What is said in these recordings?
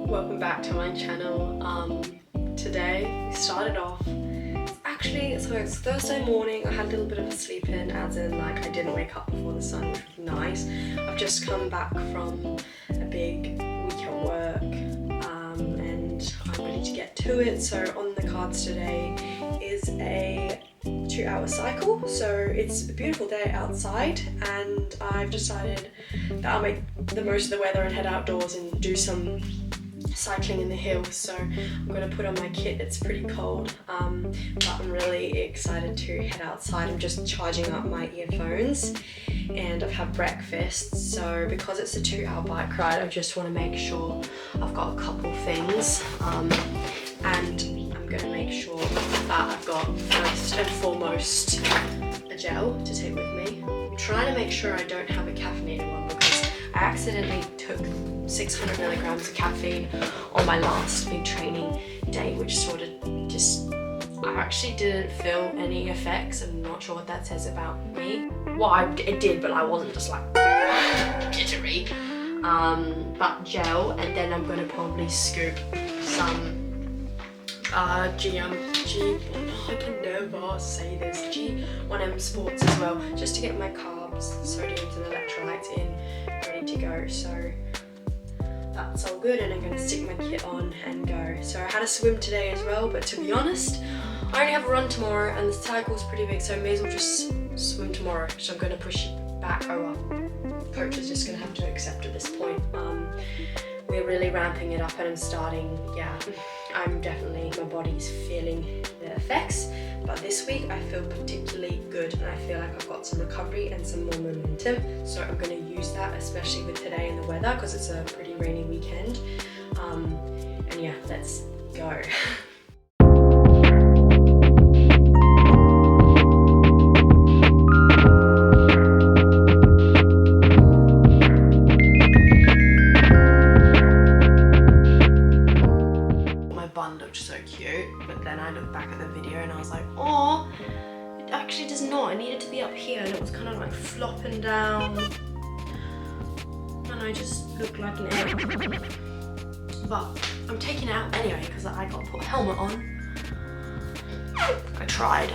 Welcome back to my channel. Today we started off, it's Thursday morning. I had a little bit of a sleep in, as in like I didn't wake up before the sun, which was nice. I've just come back from a big week at work and I'm ready to get to it. So on the cards today is a 2-hour cycle. So it's a beautiful day outside and I've decided that I'll make the most of the weather and head outdoors and do some cycling in the hills. So I'm going to put on my kit. It's pretty cold, but I'm really excited to head outside. I'm just charging up my earphones and I've had breakfast. So because it's a 2-hour bike ride, I just want to make sure I've got a couple things and I'm going to make sure that I've got first and foremost a gel to take with me. I'm trying to make sure I don't have a caffeinated one because I accidentally took 600 milligrams of caffeine on my last big training day, which sort of just, I actually didn't feel any effects. I'm not sure what that says about me. Well, it did, but I wasn't just like jittery. But gel, and then I'm going to probably scoop some I can never say this, G1M Sports as well, just to get my carbs, sodiums and electrolytes in, ready to go. So that's all good, and I'm going to stick my kit on and go. So I had a swim today as well, but to be honest, I only have a run tomorrow and the cycle's pretty big, so I may as well just swim tomorrow. So I'm going to push it back. Oh well, coach is just going to have to accept at this point. We're really ramping it up and I'm starting, I'm definitely, my body's feeling the effects, but this week I feel particularly good and I feel like I've got some recovery and some more momentum, so I'm going to use that, especially with today and the weather, because it's a pretty rainy weekend, and yeah, let's go. So cute, but then I looked back at the video and I was like, oh, it actually does not. It needed to be up here and it was kind of like flopping down and I just look like an egg. But I'm taking it out anyway because I got to put a helmet on. I tried,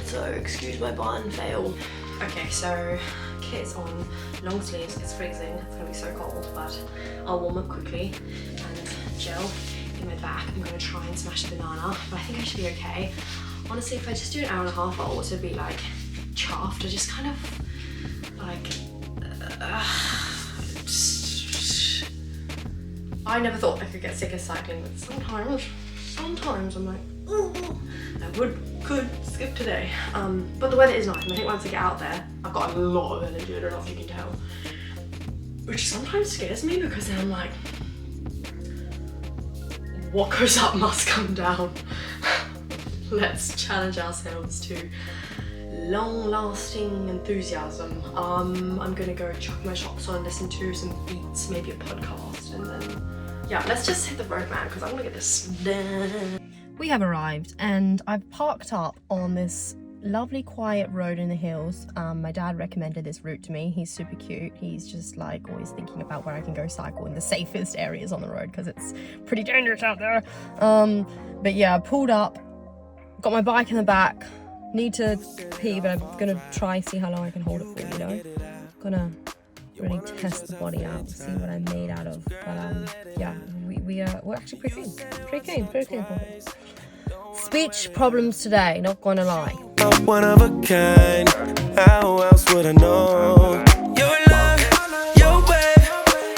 so excuse my bun fail. Okay, so kit's on, long sleeves, it's freezing, it's gonna be so cold, but I'll warm up quickly, and gel in my back. I'm going to try and smash the banana, but I think I should be okay. Honestly, if I just do an hour and a half, I'll also be like chuffed. I just kind of like, I never thought I could get sick of cycling, but sometimes I'm like, oh, I could skip today. But the weather is nice, and I think once I get out there, I've got a lot of energy. I don't know if you can tell, which sometimes scares me because then I'm like, what goes up must come down. Let's challenge ourselves to long-lasting enthusiasm. I'm gonna go chuck my shops on, listen to some beats, maybe a podcast, and then, yeah, let's just hit the road, man, because I want to get this done. We have arrived, and I've parked up on this lovely quiet road in the hills. My dad recommended this route to me. He's super cute. He's just like always thinking about where I can go cycle in the safest areas on the road because it's pretty dangerous out there. But yeah, I pulled up, got my bike in the back, need to pee, but I'm gonna try see how long I can hold it for, you know? Gonna really test the body out, see what I'm made out of. But yeah, we're actually pretty keen. Speech problems today, not gonna lie. One of a kind, how else would I know? Your love, your way,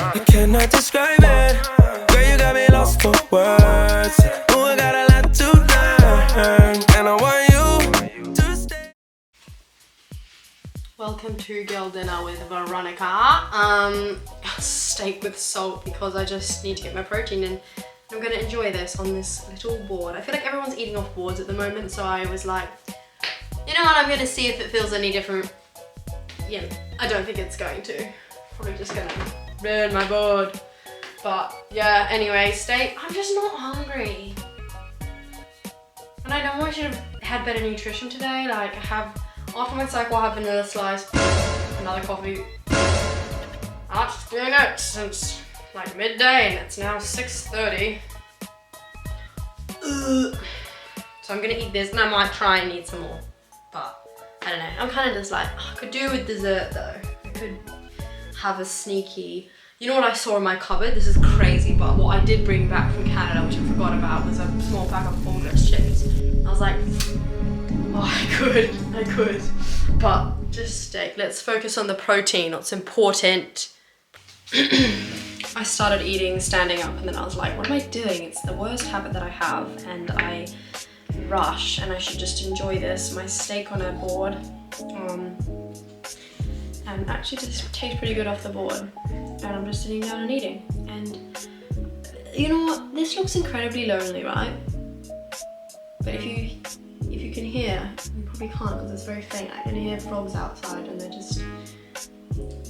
I cannot describe it. Girl, you got me lost for words. Oh, I got a lot to learn, and I want you to stay. Welcome to girl dinner with Veronica. Steak with salt because I just need to get my protein in. I'm gonna enjoy this on this little board. I feel like everyone's eating off boards at the moment, so I was like, you know what, I'm gonna see if it feels any different. Yeah, I don't think it's going to. Probably just gonna ruin my board. But yeah, anyway, steak. I'm just not hungry. And I know I should have had better nutrition today. Like after my cycle, I have vanilla slice, another coffee. That's been it since like midday and it's now 6:30. So I'm gonna eat this and I might try and eat some more, but I don't know. I'm kind of just like, I could do with dessert though. I could have a sneaky, you know what I saw in my cupboard? This is crazy, but what I did bring back from Canada, which I forgot about, was a small pack of August chips. I was like, oh, I could, but just steak. Let's focus on the protein, what's important. I started eating standing up and then I was like, what am I doing? It's the worst habit that I have and I rush and I should just enjoy this. My steak on a board and actually just tastes pretty good off the board. And I'm just sitting down and eating. And you know what? This looks incredibly lonely, right? But if you can hear, you probably can't because it's very faint. I can hear frogs outside and they're just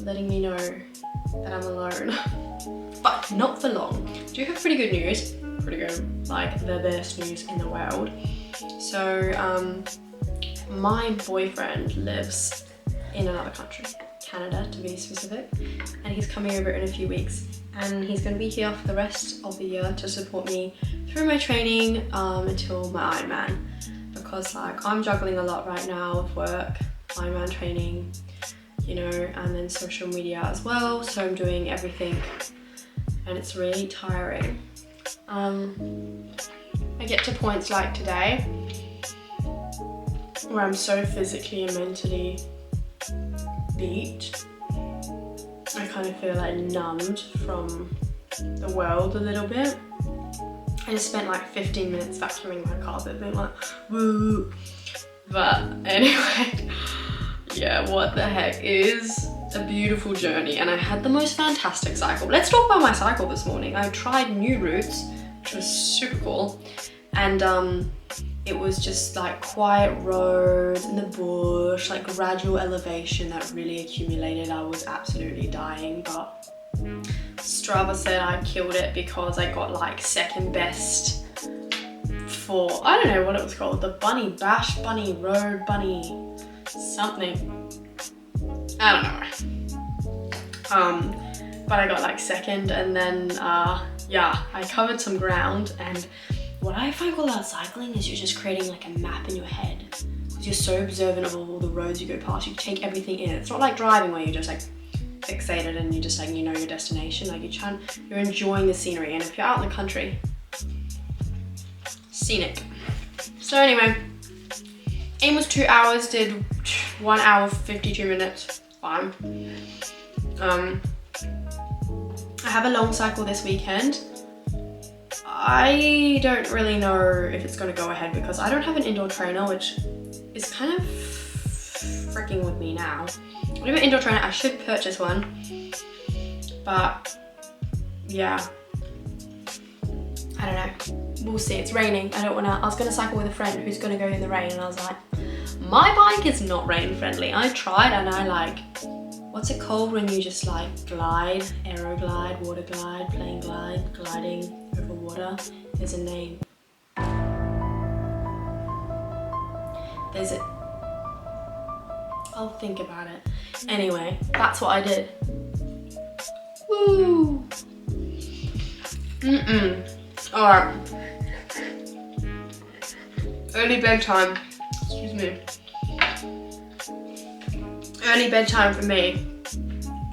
letting me know that I'm alone. But not for long. Do you have pretty good news? Pretty good, like the best news in the world. So my boyfriend lives in another country, Canada to be specific, and he's coming over in a few weeks and he's going to be here for the rest of the year to support me through my training until my Ironman, because like I'm juggling a lot right now with work, Ironman training, you know, and then social media as well, so I'm doing everything and it's really tiring. I get to points like today where I'm so physically and mentally beat. I kind of feel like numbed from the world a little bit. I just spent like 15 minutes vacuuming my carpet being like, woo. But anyway, yeah, what the heck, is a beautiful journey and I had the most fantastic cycle. Let's talk about my cycle this morning. I tried new routes, which was super cool, and it was just like quiet roads in the bush, like gradual elevation that really accumulated. I was absolutely dying, but Strava said I killed it because I got like second best for, I don't know what it was called, the Bunny Bash, Bunny Road, Bunny something. I don't know. But I got like second, and then yeah, I covered some ground. And what I find cool about cycling is you're just creating like a map in your head, because you're so observant of all the roads you go past. You take everything in. It's not like driving where you're just like fixated and you just like, you know, your destination. Like you're enjoying the scenery, and if you're out in the country, scenic. So anyway, aim was 2 hours, did 1 hour 52 minutes. Fine. I have a long cycle this weekend. I don't really know if it's going to go ahead because I don't have an indoor trainer, which is kind of freaking with me now. I don't have an indoor trainer. I should purchase one, but yeah, I don't know. We'll see. It's raining. I was going to cycle with a friend who's going to go in the rain, and I was like, my bike is not rain friendly. I tried, and I like, what's it called when you just like glide, aero glide, water glide, plane glide, gliding over water? There's a name. There's a, I'll think about it. Anyway, that's what I did. Woo! Alright. Early bedtime. Excuse me. Early bedtime for me.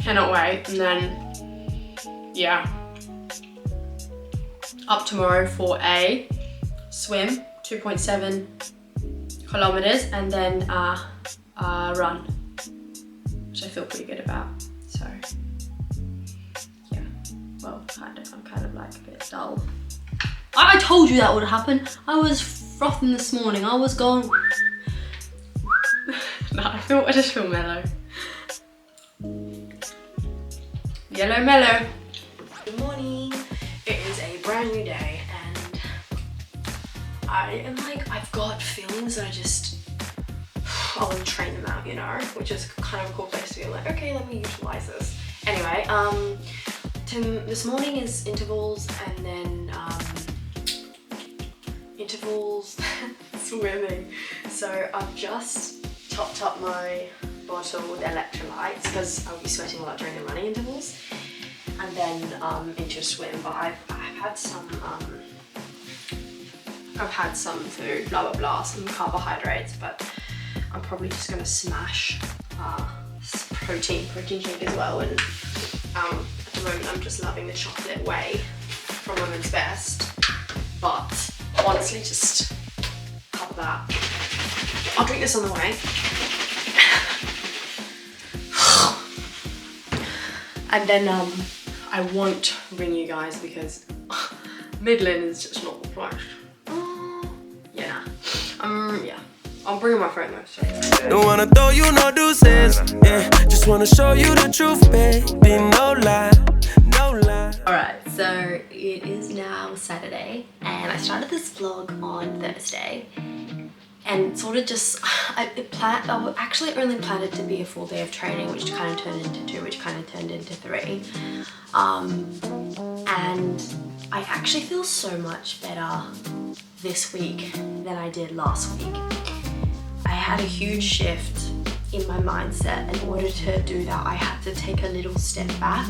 Cannot wait. And then, yeah. Up tomorrow for a swim, 2.7 kilometers, and then run, which I feel pretty good about. So, yeah. Well, kind of. I'm kind of like a bit dull. I told you that would happen. I was frothing this morning. I was going. No, I just feel mellow. Yellow mellow. Good morning. It is a brand new day, and I am like, I've got feelings that I want to train them out, you know, which is kind of a cool place to be like, okay, let me utilize this. Anyway, this morning is intervals, and then intervals swimming. So I've just topped up my bottle with electrolytes because I'll be sweating a lot during the running intervals. and then into a swim. But I've had some food, blah blah blah, some carbohydrates, but I'm probably just gonna smash protein shake as well. And at the moment I'm just loving the chocolate whey from Women's Best, but honestly just a cup of that. I'll drink this on the way. And then I won't ring you guys because Midland is just not the place. Yeah. Yeah. I'm bringing my friend though, so. Don't wanna throw you no deuces, yeah. Just wanna show you the truth, baby. No lie, no lie. Alright, so it is now Saturday and I started this vlog on Thursday. And sort of just, I actually only planned it to be a full day of training, which kind of turned into 2, which kind of turned into 3. And I actually feel so much better this week than I did last week. I had a huge shift in my mindset. In order to do that, I had to take a little step back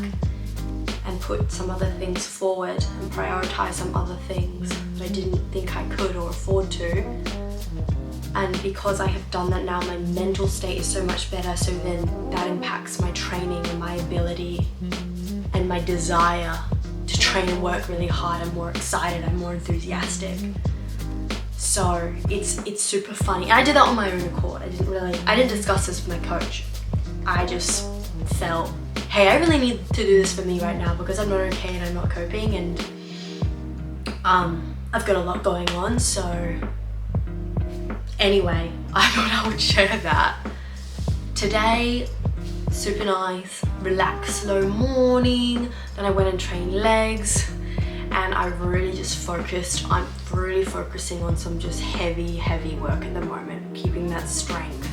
and put some other things forward and prioritize some other things that I didn't think I could or afford to. And because I have done that now, my mental state is so much better, so then that impacts my training and my ability and my desire to train and work really hard. I'm more excited, I'm more enthusiastic. So it's super funny. And I did that on my own accord. I didn't discuss this with my coach. I just felt, hey, I really need to do this for me right now because I'm not okay and I'm not coping, and I've got a lot going on. So anyway, I thought I would share that. Today, super nice, relaxed, slow morning. Then I went and trained legs, and I really just focused. I'm really focusing on some just heavy work at the moment, keeping that strength.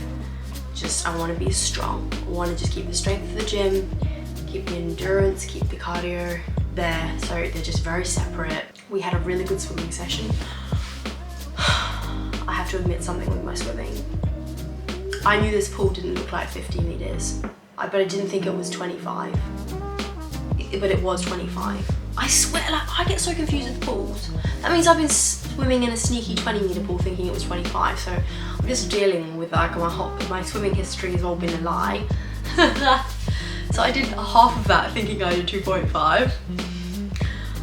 I want to be strong. I want to just keep the strength of the gym, keep the endurance, keep the cardio there. So they're just very separate. We had a really good swimming session. I have to admit something with my swimming. I knew this pool didn't look like 50 meters, but I didn't think it was 25. But it was 25. I swear, like, I get so confused with pools. That means I've been swimming in a sneaky 20-meter pool thinking it was 25. So I'm just dealing with like my swimming history has all been a lie. So I did half of that thinking I did 2.5.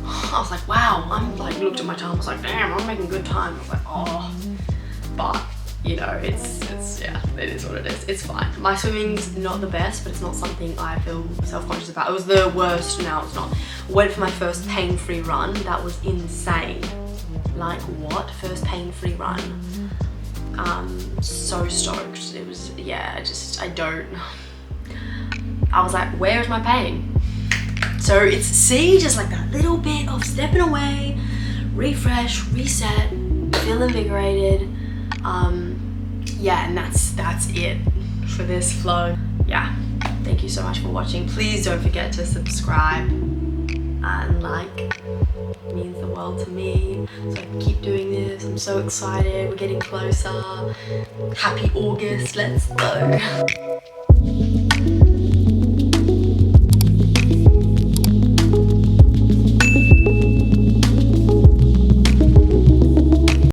I was like, wow. I'm like, looked at my time. I was like, damn, I'm making good time. I was like, oh. But you know, it's yeah, it is what it is. It's fine. My swimming's not the best, but it's not something I feel self-conscious about. It was the worst, now it's not. Went for my first pain-free run. That was insane. Like, what? First pain-free run. So stoked. It was, yeah, I was like, where is my pain? So it's, just like that little bit of stepping away, refresh, reset, feel invigorated. Yeah, and that's it for this vlog. Yeah, thank you so much for watching. Please don't forget to subscribe and like. It means the world to me. So I can keep doing this. I'm so excited. We're getting closer. Happy August. Let's go.